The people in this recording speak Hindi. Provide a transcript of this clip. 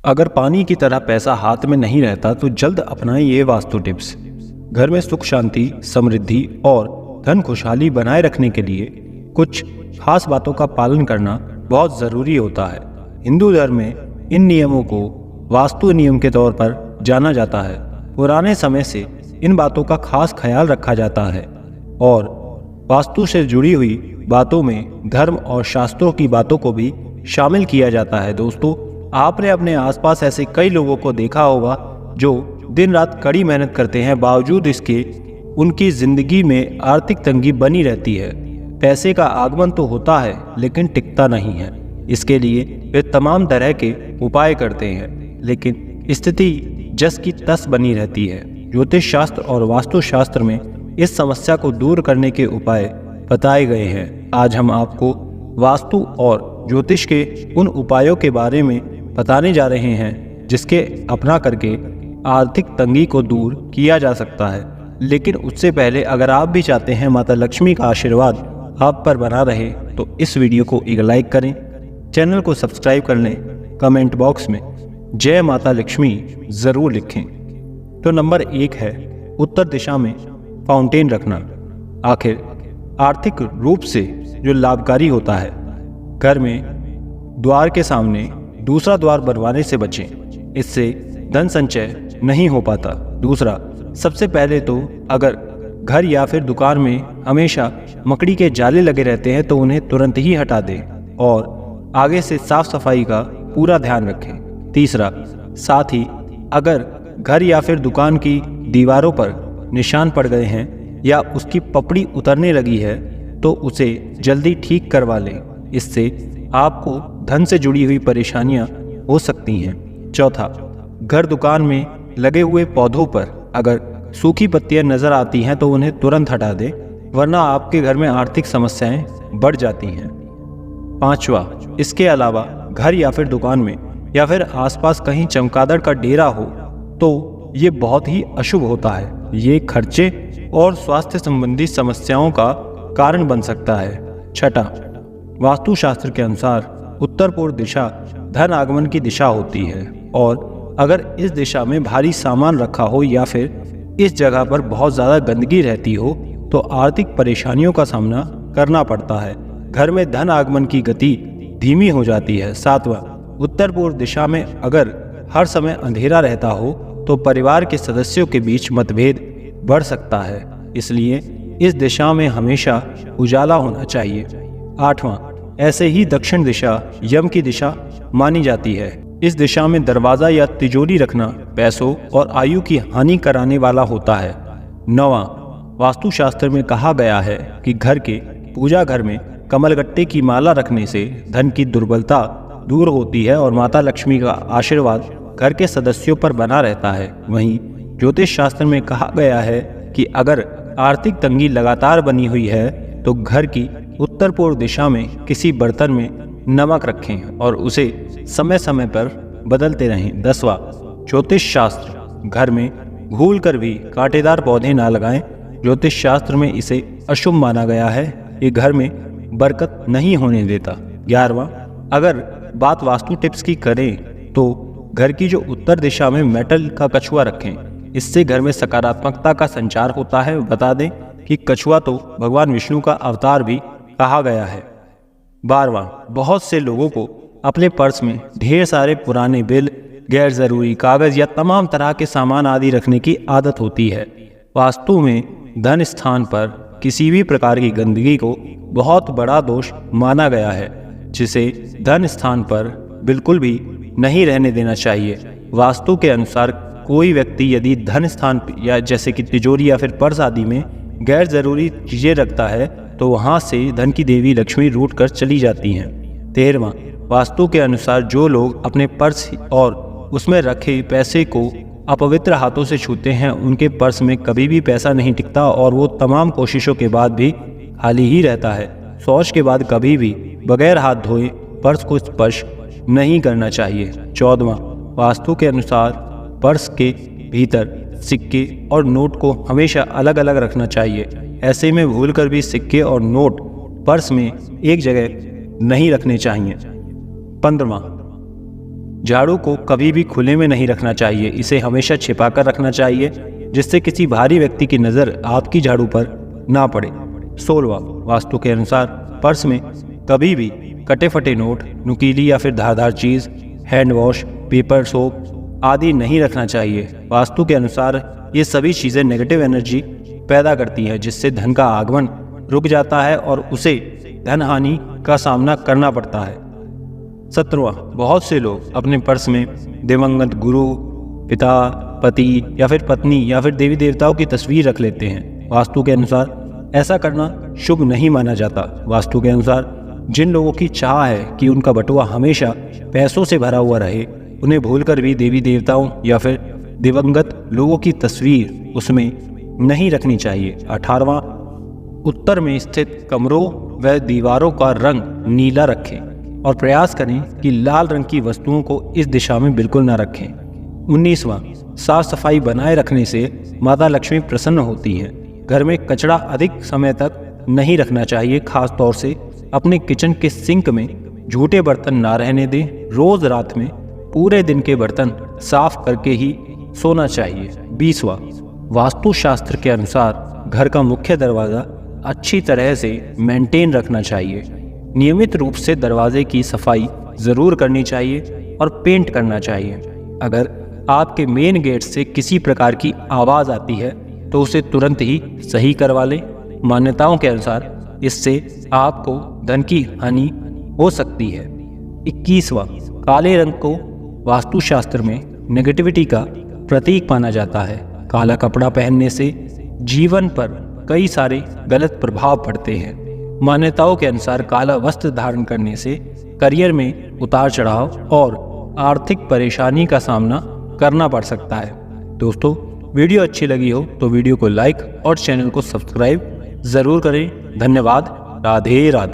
अगर पानी की तरह पैसा हाथ में नहीं रहता तो जल्द अपनाएं ये वास्तु टिप्स। घर में सुख शांति, समृद्धि और धन खुशहाली बनाए रखने के लिए कुछ खास बातों का पालन करना बहुत ज़रूरी होता है। हिंदू धर्म में इन नियमों को वास्तु नियम के तौर पर जाना जाता है। पुराने समय से इन बातों का खास ख्याल रखा जाता है और वास्तु से जुड़ी हुई बातों में धर्म और शास्त्रों की बातों को भी शामिल किया जाता है। दोस्तों, आपने अपने आसपास ऐसे कई लोगों को देखा होगा जो दिन रात कड़ी मेहनत करते हैं, बावजूद इसके उनकी जिंदगी में आर्थिक तंगी बनी रहती है। पैसे का आगमन तो होता है लेकिन टिकता नहीं है। इसके लिए वे तमाम तरह के उपाय करते हैं लेकिन स्थिति जस की तस बनी रहती है। ज्योतिष शास्त्र और वास्तु शास्त्र में इस समस्या को दूर करने के उपाय बताए गए हैं। आज हम आपको वास्तु और ज्योतिष के उन उपायों के बारे में बताने जा रहे हैं जिसके अपना करके आर्थिक तंगी को दूर किया जा सकता है। लेकिन उससे पहले अगर आप भी चाहते हैं माता लक्ष्मी का आशीर्वाद आप पर बना रहे तो इस वीडियो को एक लाइक करें, चैनल को सब्सक्राइब कर लें, कमेंट बॉक्स में जय माता लक्ष्मी ज़रूर लिखें। तो नंबर 1 है उत्तर दिशा में फाउंटेन रखना। आखिर आर्थिक रूप से जो लाभकारी होता है। घर में द्वार के सामने दूसरा द्वार बनवाने से बचें, इससे धन संचय नहीं हो पाता। दूसरा, सबसे पहले तो अगर घर या फिर दुकान में हमेशा मकड़ी के जाले लगे रहते हैं तो उन्हें तुरंत ही हटा दें और आगे से साफ सफाई का पूरा ध्यान रखें। तीसरा, साथ ही अगर घर या फिर दुकान की दीवारों पर निशान पड़ गए हैं या उसकी पपड़ी उतरने लगी है तो उसे जल्दी ठीक करवा लें, इससे आपको धन से जुड़ी हुई परेशानियां हो सकती हैं। चौथा, घर दुकान में लगे हुए पौधों पर अगर सूखी पत्तियां नजर आती हैं तो उन्हें तुरंत हटा दें, वरना आपके घर में आर्थिक समस्याएं बढ़ जाती हैं। पांचवा, इसके अलावा घर या फिर दुकान में या फिर आसपास कहीं चमगादड़ का डेरा हो तो ये बहुत ही अशुभ होता है। ये खर्चे और स्वास्थ्य संबंधी समस्याओं का कारण बन सकता है। छठा, वास्तुशास्त्र के अनुसार उत्तर पूर्व दिशा धन आगमन की दिशा होती है और अगर इस दिशा में भारी सामान रखा हो या फिर इस जगह पर बहुत ज़्यादा गंदगी रहती हो तो आर्थिक परेशानियों का सामना करना पड़ता है। घर में धन आगमन की गति धीमी हो जाती है। सातवां, उत्तर पूर्व दिशा में अगर हर समय अंधेरा रहता हो तो परिवार के सदस्यों के बीच मतभेद बढ़ सकता है, इसलिए इस दिशा में हमेशा उजाला होना चाहिए। आठवां, ऐसे ही दक्षिण दिशा यम की दिशा मानी जाती है। इस दिशा में दरवाजा या तिजोरी रखना पैसों और आयु की हानि कराने वाला होता है। नौवां, वास्तुशास्त्र में कहा गया है कि घर के पूजा घर में कमलगट्टे की माला रखने से धन की दुर्बलता दूर होती है और माता लक्ष्मी का आशीर्वाद घर के सदस्यों पर बना रहता है। वहीं ज्योतिष शास्त्र में कहा गया है कि अगर आर्थिक तंगी लगातार बनी हुई है तो घर की उत्तर पूर्व दिशा में किसी बर्तन में नमक रखें और उसे समय समय पर बदलते रहें। 10वां, ज्योतिष शास्त्र घर में भूल कर भी कांटेदार पौधे ना लगाएं। ज्योतिष शास्त्र में इसे अशुभ माना गया है, ये घर में बरकत नहीं होने देता। 11वां, अगर बात वास्तु टिप्स की करें तो घर की जो उत्तर दिशा में मेटल का कछुआ रखें, इससे घर में सकारात्मकता का संचार होता है। बता दें कि कछुआ तो भगवान विष्णु का अवतार भी कहा गया है। 12वां, बहुत से लोगों को अपने पर्स में ढेर सारे पुराने बिल, गैर जरूरी कागज या तमाम तरह के सामान आदि रखने की आदत होती है। वास्तु में धन स्थान पर किसी भी प्रकार की गंदगी को बहुत बड़ा दोष माना गया है, जिसे धन स्थान पर बिल्कुल भी नहीं रहने देना चाहिए। वास्तु के अनुसार कोई व्यक्ति यदि धन स्थान या जैसे कि तिजोरी या फिर पर्स आदि में गैर जरूरी चीजें रखता है तो वहां से धन की देवी लक्ष्मी रूठ कर चली जाती हैं। 13वां, वास्तु के अनुसार जो लोग अपने पर्स और उसमें रखे पैसे को अपवित्र हाथों से छूते हैं उनके पर्स में कभी भी पैसा नहीं टिकता और वो तमाम कोशिशों के बाद भी खाली ही रहता है। शौच के बाद कभी भी बगैर हाथ धोए पर्स को स्पर्श नहीं करना चाहिए। 14वां, वास्तु के अनुसार पर्स के भीतर सिक्के और नोट को हमेशा अलग अलग रखना चाहिए। ऐसे में भूलकर भी सिक्के और नोट पर्स में एक जगह नहीं रखने चाहिए। 15वां, झाड़ू को कभी भी खुले में नहीं रखना चाहिए, इसे हमेशा छिपा कर रखना चाहिए जिससे किसी भारी व्यक्ति की नज़र आपकी झाड़ू पर ना पड़े। 16वां, वास्तु के अनुसार पर्स में कभी भी कटे फटे नोट, नुकीली या फिर धारदार चीज़, हैंड वॉश, पेपर, सोप आदि नहीं रखना चाहिए। वास्तु के अनुसार ये सभी चीज़ें नेगेटिव एनर्जी पैदा करती हैं जिससे धन का आगमन रुक जाता है और उसे धन हानि का सामना करना पड़ता है। 17वां, बहुत से लोग अपने पर्स में दिवंगत गुरु, पिता, पति या फिर पत्नी या फिर देवी देवताओं की तस्वीर रख लेते हैं। वास्तु के अनुसार ऐसा करना शुभ नहीं माना जाता। वास्तु के अनुसार जिन लोगों की चाह है कि उनका बटुआ हमेशा पैसों से भरा हुआ रहे, उन्हें भूलकर भी देवी देवताओं या फिर दिवंगत लोगों की तस्वीर उसमें नहीं रखनी चाहिए। 18वां, उत्तर में स्थित कमरों व दीवारों का रंग नीला रखें और प्रयास करें कि लाल रंग की वस्तुओं को इस दिशा में बिल्कुल ना रखें। 19वां, साफ सफाई बनाए रखने से माता लक्ष्मी प्रसन्न होती हैं। घर में कचरा अधिक समय तक नहीं रखना चाहिए, खास तौर से अपने किचन के सिंक में झूठे बर्तन ना रहने दें। रोज रात में पूरे दिन के बर्तन साफ करके ही सोना चाहिए। 20वां, वास्तुशास्त्र के अनुसार घर का मुख्य दरवाज़ा अच्छी तरह से मेंटेन रखना चाहिए। नियमित रूप से दरवाजे की सफाई ज़रूर करनी चाहिए और पेंट करना चाहिए। अगर आपके मेन गेट से किसी प्रकार की आवाज़ आती है तो उसे तुरंत ही सही करवा लें। मान्यताओं के अनुसार इससे आपको धन की हानि हो सकती है। 21वां, काले रंग को वास्तुशास्त्र में नेगेटिविटी का प्रतीक माना जाता है। काला कपड़ा पहनने से जीवन पर कई सारे गलत प्रभाव पड़ते हैं। मान्यताओं के अनुसार काला वस्त्र धारण करने से करियर में उतार चढ़ाव और आर्थिक परेशानी का सामना करना पड़ सकता है। दोस्तों, वीडियो अच्छी लगी हो तो वीडियो को लाइक और चैनल को सब्सक्राइब ज़रूर करें। धन्यवाद। राधे राधे।